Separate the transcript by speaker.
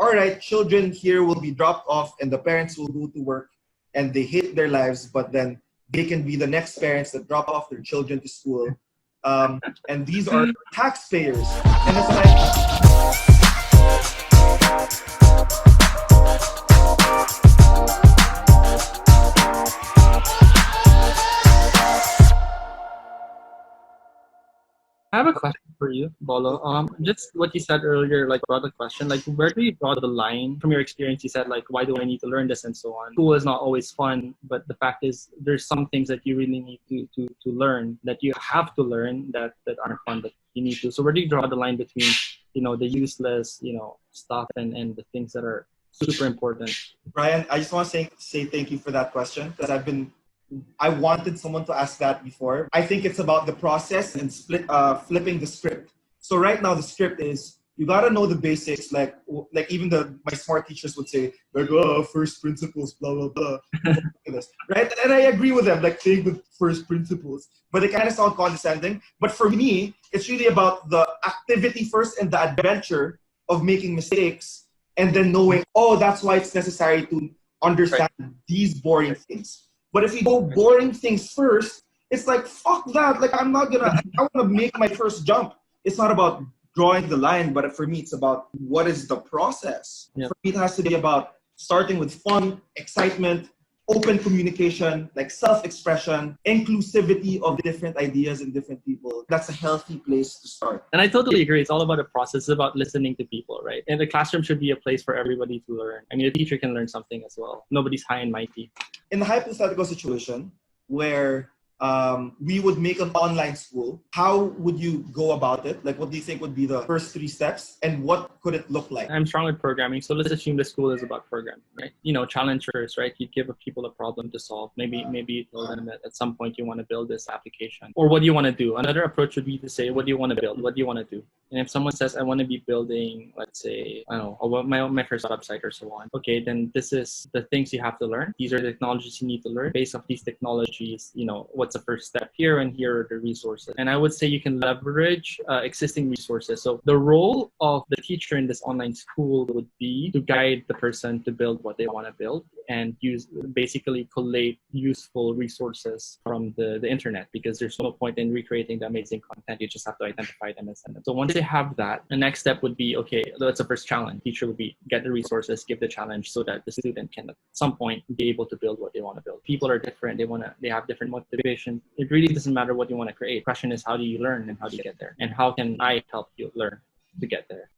Speaker 1: all right, children here will be dropped off and the parents will go to work and they hate their lives, but then they can be the next parents that drop off their children to school. And these are taxpayers. And it's like,
Speaker 2: I have a question for you, Bolo. Just what you said earlier, like brought the question, like where do you draw the line from your experience? You said like, why do I need to learn this and so on. School is not always fun, but the fact is, there's some things that you really need to learn, that you have to learn, that aren't fun, but you need to. So where do you draw the line between, the useless, stuff and the things that are super important?
Speaker 1: Bryan, I just want to say thank you for that question, because I wanted someone to ask that before. I think it's about the process and flipping the script. So right now the script is, you gotta know the basics, like even my smart teachers would say, like, oh, first principles, blah blah blah, right? And I agree with them, like take the first principles, but they kind of sound condescending. But for me, it's really about the activity first and the adventure of making mistakes, and then knowing, oh, that's why it's necessary to understand these boring things. But if we go boring things first, it's like, fuck that. Like, I want to make my first jump. It's not about drawing the line, but for me, it's about what is the process.
Speaker 2: Yep.
Speaker 1: For me, it has to be about starting with fun, excitement, open communication, like self-expression, inclusivity of different ideas and different people. That's a healthy place to start.
Speaker 2: And I totally agree. It's all about the process. It's about listening to people, right? And the classroom should be a place for everybody to learn. I mean, a teacher can learn something as well. Nobody's high and mighty.
Speaker 1: In the hypothetical situation where we would make an online school, how would you go about it? Like, what do you think would be the first 3 steps, and what could it look like?
Speaker 2: I'm strong with programming, so let's assume the school is about programming, right? Challenge first, right? You give people a problem to solve. Maybe you tell them that at some point you want to build this application, or what do you want to do? Another approach would be to say, what do you want to build? What do you want to do? And if someone says, I want to be building, let's say, I don't know, my first website or so on. Okay, then this is the things you have to learn. These are the technologies you need to learn. Based off these technologies, what's the first step here, and here are the resources. And I would say you can leverage existing resources. So the role of the teacher in this online school would be to guide the person to build what they want to build, and basically collate useful resources from the internet, because there's no point in recreating the amazing content. You just have to identify them and send them. So once they have that, the next step would be, okay, that's the first challenge. Teacher would be get the resources, give the challenge, so that the student can at some point be able to build what they want to build. People are different. They have different motivation. It really doesn't matter what you want to create. The question is, how do you learn and how do you get there? And how can I help you learn to get there?